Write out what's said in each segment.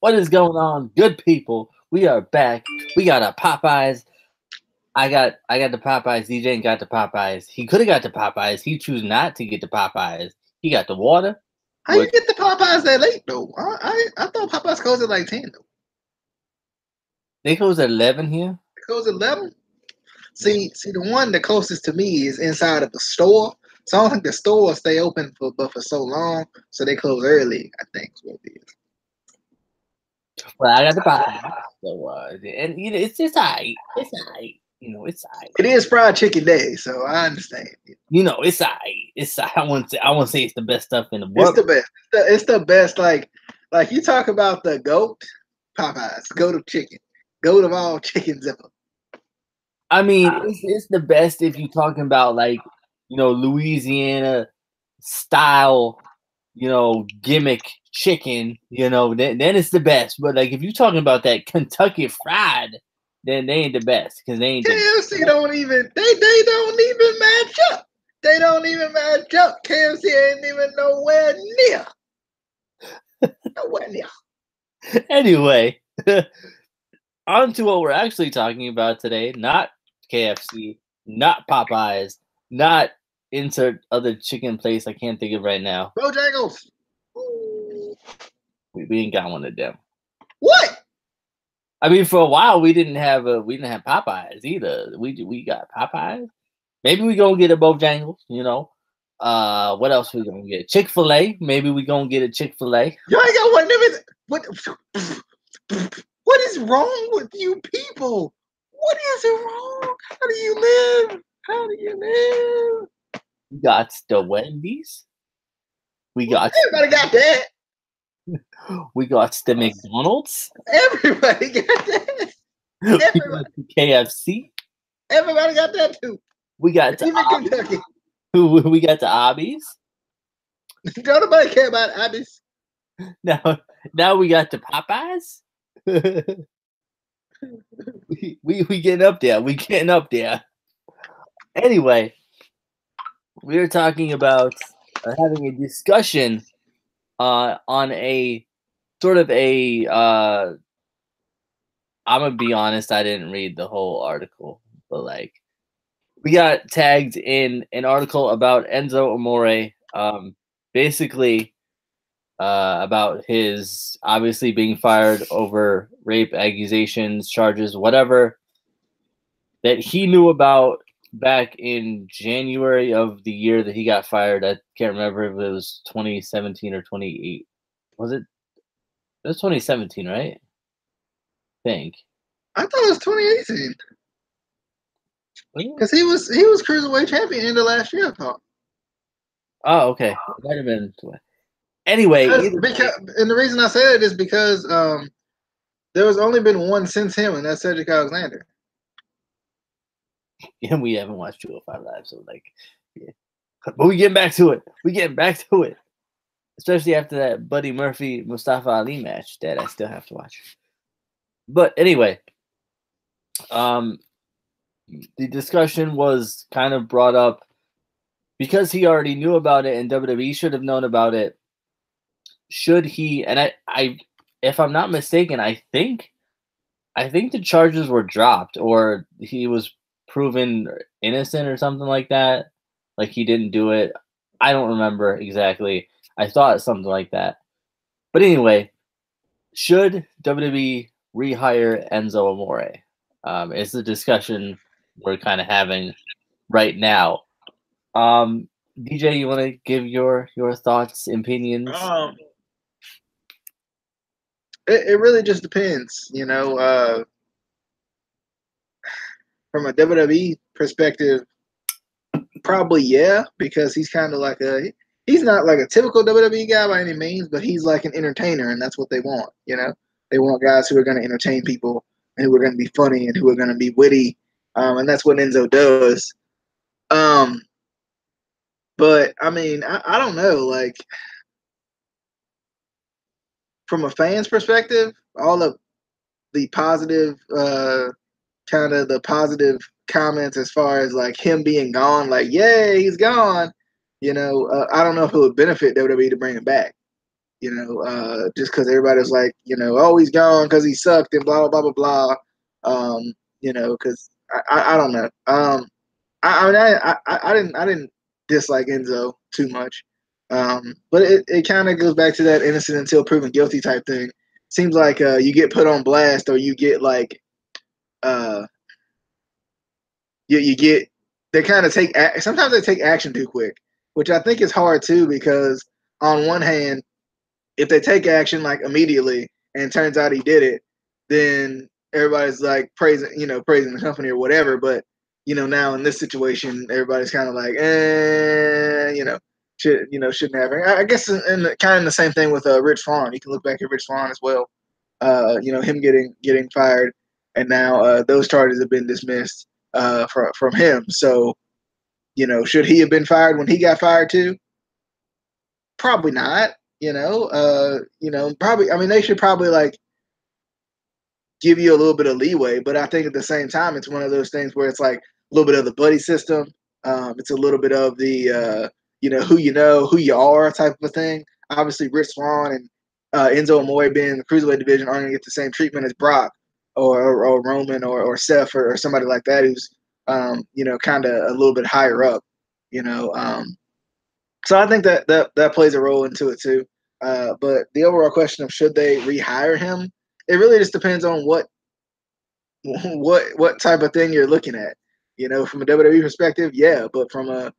What is going on, good people? We are back. We got a Popeyes. I got the Popeyes. DJ ain't got the Popeyes. He could have got the Popeyes. He chose not to get the Popeyes. He got the water. How you get the Popeyes that late though? I thought Popeyes closed at like 10 though. They close at 11 here. They close at 11. See, the one that closest to me is inside of the store. So I don't think the store will stay open for so long. So they close early, I think is what it is. Well, I got the Popeyes. So, and it's just alright. It's alright. It's alright. It is fried chicken day, so I understand. It's alright. It's I won't say it's the best stuff in the world. It's the best. It's the best. Like you talk about the goat, Popeyes, goat of chicken, goat of all chickens ever. I mean, it's the best if you're talking about like Louisiana style, gimmick chicken. Then it's the best. But like if you're talking about that Kentucky fried, then they ain't the best because they ain't. KFC don't even they don't even match up. They don't even match up. KFC ain't even nowhere near. Nowhere near. Anyway, on to what we're actually talking about today. Not KFC, not Popeyes, not insert other chicken place I can't think of right now. Bojangles. We ain't got one of them. What? I mean, for a while we didn't have Popeyes either. We got Popeyes. Maybe we gonna get a Bojangles. What else we gonna get? Chick-fil-A. Maybe we gonna get a Chick-fil-A. You ain't got one of them. What is wrong with you people? What is wrong? How do you live? How do you live? We got the Wendy's. Everybody got that. We got the McDonald's. Everybody got that. Everybody. KFC. Everybody got that too. We got even Kentucky. We got the Arby's. Don't nobody care about Arby's. Now we got the Popeyes. we getting up there. We getting up there. Anyway, we are talking about having a discussion on a sort of a. I'm gonna be honest. I didn't read the whole article, but like, we got tagged in an article about Enzo Amore, basically about his obviously being fired over rape accusations, charges, whatever, that he knew about back in January of the year that he got fired. I can't remember if it was 2017 or 28. Was it? It was 2017, right? I think. I thought it was 2018. Because he was cruiserweight champion in the last year, I thought. Oh, okay. It might have been. Anyway, and the reason I say it is because there has only been one since him, and that's Cedric Alexander. And we haven't watched 205 Live, so like, yeah. But we getting back to it. We getting back to it, especially after that Buddy Murphy Mustafa Ali match that I still have to watch. But anyway, the discussion was kind of brought up because he already knew about it, and WWE should have known about it. Should he? And I, if I'm not mistaken, I think the charges were dropped, or he was proven innocent or something like that. Like he didn't do it. I don't remember exactly. I thought something like that. But anyway, should WWE rehire Enzo Amore? It's the discussion we're kind of having right now. DJ, you want to give your thoughts, opinions? It really just depends, from a WWE perspective, probably yeah, because he's kind of like he's not like a typical WWE guy by any means, but he's like an entertainer, and that's what they want, They want guys who are going to entertain people and who are going to be funny and who are going to be witty, and that's what Enzo does. But I mean, I don't know, like from a fan's perspective, all of the positive, kind of the positive comments as far as like him being gone, like, yay, he's gone. I don't know if it would benefit WWE to bring him back. Just because everybody's like, oh, he's gone because he sucked and blah blah blah blah blah. Because I don't know. I didn't dislike Enzo too much, but it kind of goes back to that innocent until proven guilty type thing. Seems like you get put on blast or you get like uh, you get they kind of sometimes they take action too quick, which I think is hard too because on one hand, if they take action like immediately and it turns out he did it, then everybody's like praising the company or whatever. But now in this situation, everybody's kind of like, shouldn't have. I guess kind of the same thing with Rich Swann. You can look back at Rich Swann as well. Him getting fired, and now those charges have been dismissed from him. So, should he have been fired when he got fired too? Probably not. Probably. I mean, they should probably like give you a little bit of leeway, but I think at the same time, it's one of those things where it's like a little bit of the buddy system. It's a little bit of the who who you are type of a thing. Obviously, Rich Swann and Enzo Amore being in the cruiserweight division aren't going to get the same treatment as Brock or Roman or Seth or somebody like that who's kind of a little bit higher up. So I think that plays a role into it too. But the overall question of should they rehire him, it really just depends on what type of thing you're looking at. From a WWE perspective, yeah, but from a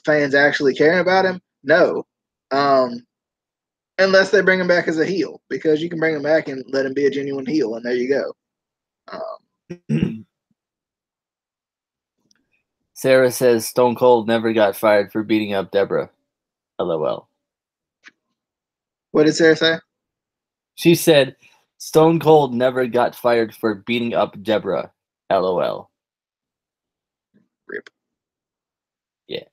fans actually caring about him, no. Unless they bring him back as a heel, because you can bring him back and let him be a genuine heel, and there you go. Sarah says Stone Cold never got fired for beating up Deborah. LOL. What did Sarah say? She said Stone Cold never got fired for beating up Deborah. LOL. Rip. Yeah.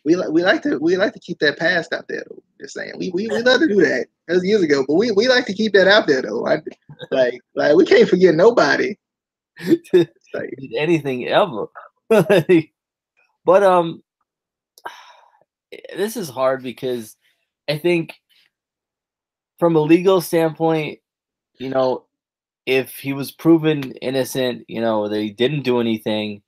We like to keep that past out there though. Just saying. We love to do that. That was years ago, but we like to keep that out there though. Like we can't forget nobody. Like, anything ever. But this is hard because I think from a legal standpoint, if he was proven innocent, that he didn't do anything,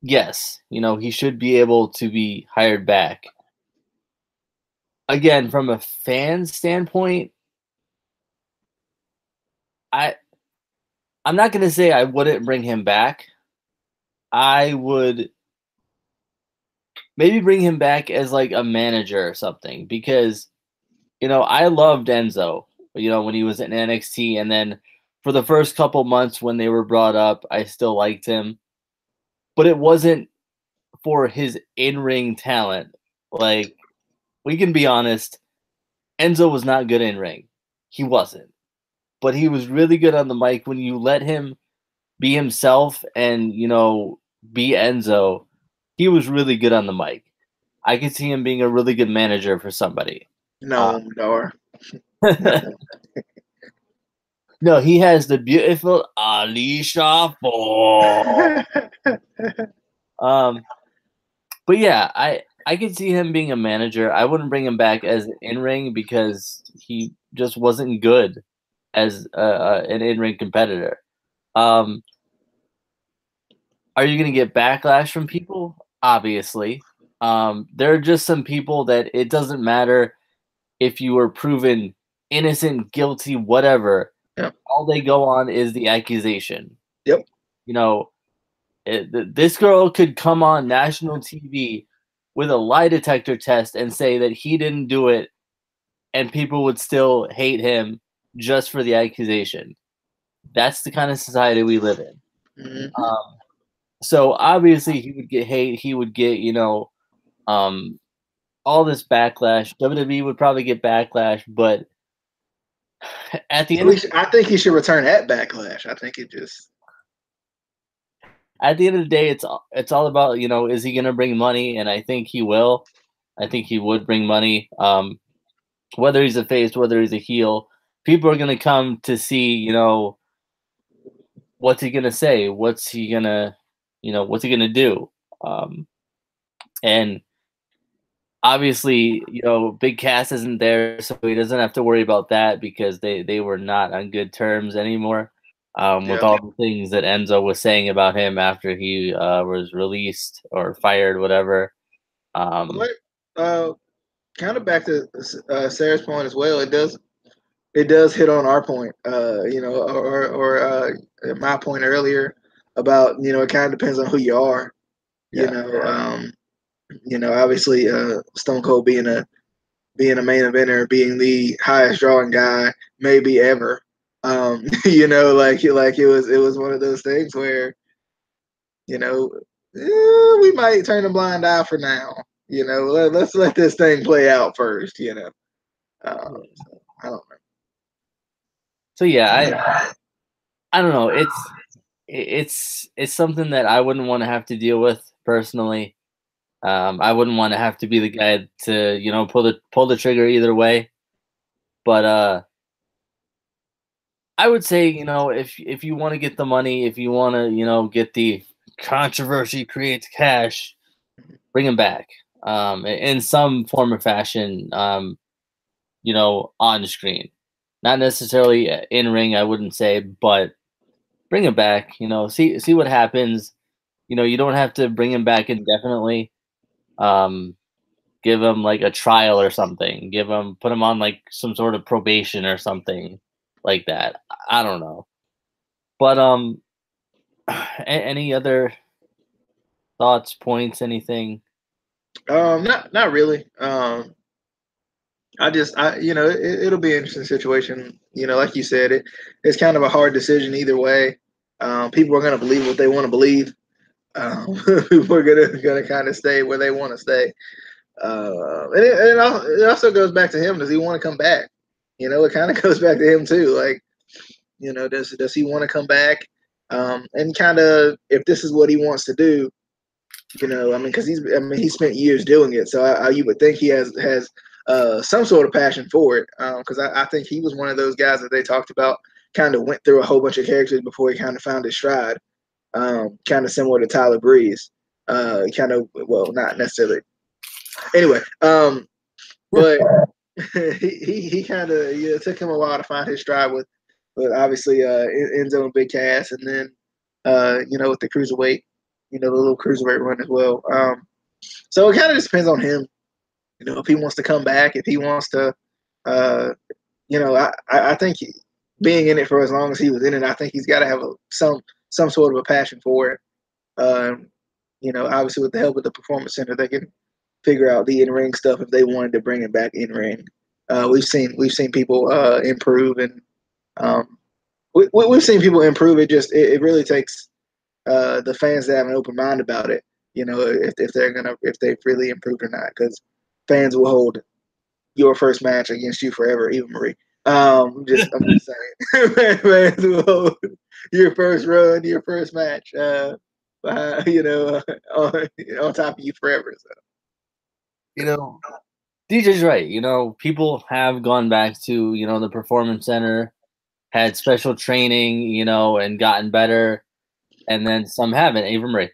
yes, he should be able to be hired back. Again, from a fan standpoint, I'm not going to say I wouldn't bring him back. I would maybe bring him back as like a manager or something because, I loved Enzo, when he was in NXT. And then for the first couple months when they were brought up, I still liked him. But it wasn't for his in-ring talent. Like, we can be honest, Enzo was not good in-ring. He wasn't. But he was really good on the mic. When you let him be himself and, be Enzo, he was really good on the mic. I could see him being a really good manager for somebody. No. No, he has the beautiful Alicia Four. But yeah, I could see him being a manager. I wouldn't bring him back as an in-ring because he just wasn't good as an in-ring competitor. Are you going to get backlash from people? Obviously. There are just some people that it doesn't matter if you were proven innocent, guilty, whatever. Yep. All they go on is the accusation. Yep. This girl could come on national TV with a lie detector test and say that he didn't do it, and people would still hate him just for the accusation. That's the kind of society we live in. Mm-hmm. So obviously he would get hate. He would get, all this backlash. WWE would probably get backlash, but at the end, I think he should return at Backlash. I think it just. At the end of the day, it's all about, is he going to bring money? And I think he will. I think he would bring money. Whether he's a face, whether he's a heel, people are going to come to see, what's he going to say? What's he going to do? And obviously, Big Cass isn't there, so he doesn't have to worry about that because they were not on good terms anymore. With Yeah. all the things that Enzo was saying about him after he was released or fired, whatever. But, kind of back to Sarah's point as well. It does hit on our point, or my point earlier about it kind of depends on who you are. Yeah. Obviously, Stone Cold being a main eventer, being the highest drawing guy maybe ever. Like it was one of those things where we might turn a blind eye for now. Let's let this thing play out first. So, I don't know. So yeah, I don't know. It's something that I wouldn't want to have to deal with personally. I wouldn't want to have to be the guy to pull the trigger either way. But I would say if you want to get the money, if you want to get the controversy creates cash, bring him back in some form or fashion. On screen, not necessarily in ring. I wouldn't say, but bring him back. See what happens. You don't have to bring him back indefinitely. Give him like a trial or something. Put him on like some sort of probation or something like that. I don't know. But any other thoughts, points, anything? Not really. It'll be an interesting situation. Like you said, it's kind of a hard decision either way. People are going to believe what they want to believe. People are gonna kind of stay where they want to stay. It also goes back to him. Does he want to come back? It kind of goes back to him too. Like, does he want to come back? And kind of if this is what he wants to do, because he spent years doing it, so you would think he has some sort of passion for it. Because I think he was one of those guys that they talked about, kind of went through a whole bunch of characters before he kind of found his stride. Kind of similar to Tyler Breeze. Well, not necessarily. Anyway, but he kind of it took him a while to find his stride with obviously Enzo and Big Cass, and then with the cruiserweight, the little cruiserweight run as well. So it kind of just depends on him. If he wants to come back, if he wants to, I think being in it for as long as he was in it, I think he's got to have some sort of a passion for it. Obviously with the help of the Performance Center, they can figure out the in-ring stuff if they wanted to bring it back in-ring. We've seen people improve, and we've seen people improve. It really takes the fans to have an open mind about it. If they've really improved or not, because fans will hold your first match against you forever, Eva Marie. I'm just saying, fans will hold your first run, your first match, on top of you forever. So. DJ's right. People have gone back to the Performance Center, had special training, and gotten better, and then some haven't. Ava Marie.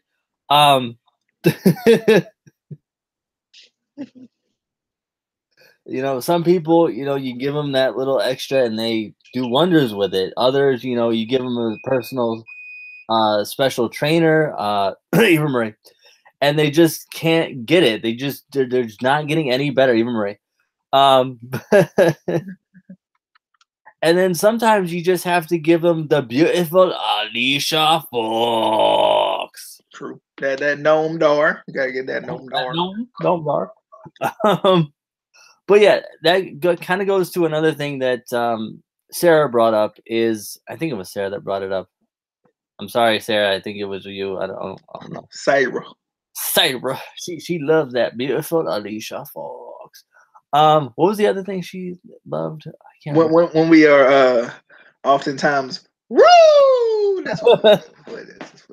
Some people, you give them that little extra and they do wonders with it. Others, you give them a personal special trainer, Eva Marie, and they just can't get it. They're just not getting any better, Eva Marie. And then sometimes you just have to give them the beautiful Alicia Fox. True. That gnome door. You gotta get that gnome door. Gnome door. But yeah, that kind of goes to another thing that Sarah brought up. I think it was Sarah that brought it up. I'm sorry, Sarah. I think it was you. I don't know. Sarah. She loves that beautiful Alicia Fox. What was the other thing she loved? I can't remember. When we are oftentimes woo. That's what it is.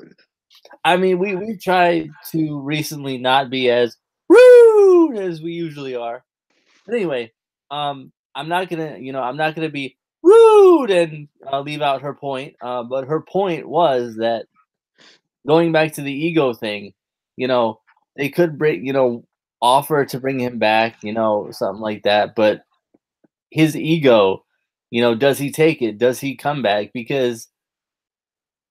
I mean, we tried to recently not be as rude as we usually are. But anyway, I'm not gonna be rude and leave out her point. But her point was that going back to the ego thing, they could break, offer to bring him back, you know, something like that. But his ego, you know, does he take it? Does he come back? Because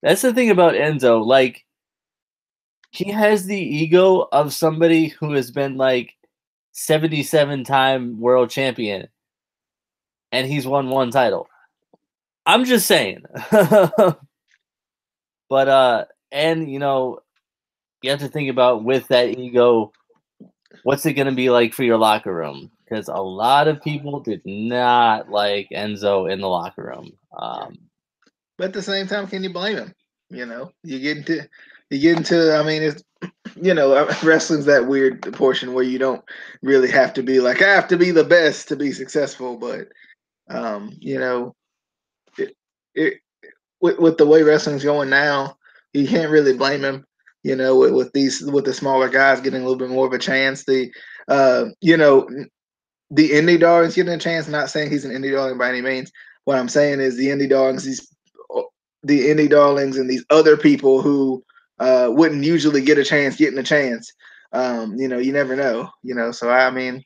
that's the thing about Enzo. Like, he has the ego of somebody who has been like 77-time world champion and he's won one title. I'm just saying. But and you know, you have to think about with that ego, what's it going to be like for your locker room? Because a lot of people did not like Enzo in the locker room. But at the same time, can you blame him? You know, you get into. I mean, it's wrestling's that weird portion where you don't really have to be like I have to be the best to be successful. But you know, it with the way wrestling's going now, you can't really blame him. You know, with the smaller guys getting a little bit more of a chance. The indie darlings getting a chance. Not saying he's an indie darling by any means. What I'm saying is the indie darlings, the indie darlings, and these other people who wouldn't usually get a chance, getting a chance. You know, you never know. You know, so I mean,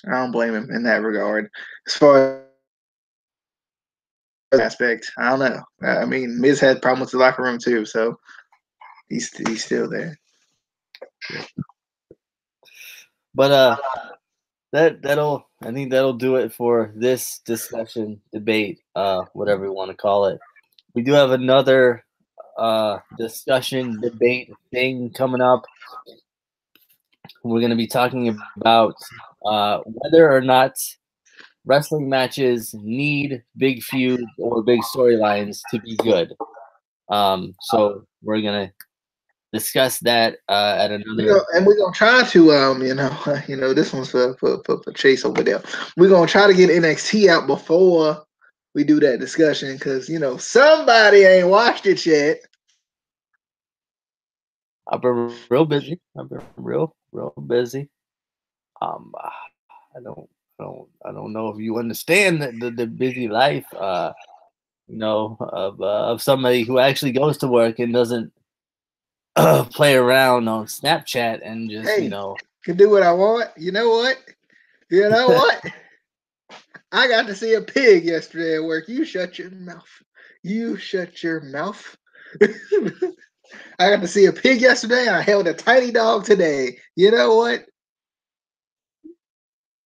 I don't blame him in that regard. As far as aspect, I don't know. I mean, Miz had problems with the locker room too, so he's still there. But I think that'll do it for this discussion, debate, whatever you want to call it. We do have another discussion, debate thing coming up. We're going to be talking about whether or not wrestling matches need big feuds or big storylines to be good. So we're going to discuss that at another. And we're gonna try to this one's for Chase over there. We're gonna try to get NXT out before we do that discussion because somebody ain't watched it yet. I've been real busy. Real busy. I don't know if you understand the busy life, of somebody who actually goes to work and doesn't play around on Snapchat and just can do what I want. You know what? I got to see a pig yesterday at work. You shut your mouth. You shut your mouth. I got to see a pig yesterday and I held a tiny dog today. You know what?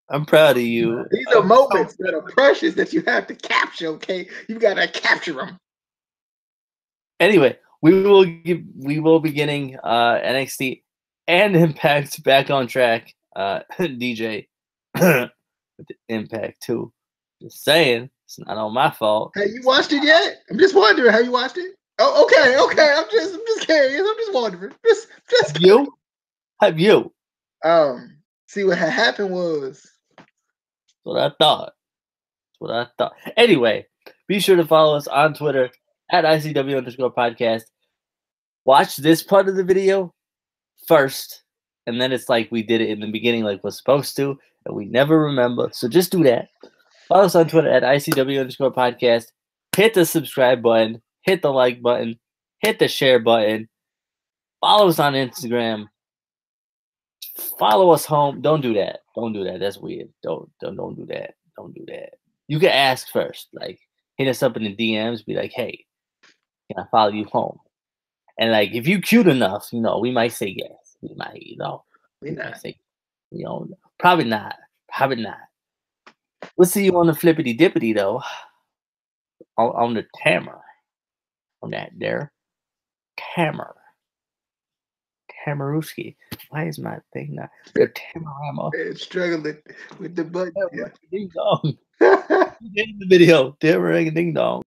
I'm proud of you. These are moments that are precious that you have to capture, okay? You got to capture them. Anyway, we will be getting NXT and Impact back on track. DJ with the Impact too. Just saying, it's not all my fault. Have you watched it yet? I'm just wondering. Have you watched it? Oh, okay. I'm just curious. I'm just wondering. Just have you? See what had happened was. That's what I thought. Anyway, be sure to follow us on Twitter at ICW_podcast. Watch this part of the video first, and then it's like we did it in the beginning like we're supposed to, and we never remember. So just do that. Follow us on Twitter at ICW_podcast. Hit the subscribe button. Hit the like button. Hit the share button. Follow us on Instagram. Follow us home. Don't do that. Don't do that. That's weird. Don't do that. Don't do that. You can ask first. Like, hit us up in the DMs. Be like, hey, can I follow you home? And like, if you cute enough, we might say yes. We might, we might say, probably not. Probably not. We'll see you on the flippity dippity though. On the Tammer. On that there. Tammer. Tamarooski. Why is my thing not the Tamarama? It's struggling with the button. Ding dong. In the video. Ding dong.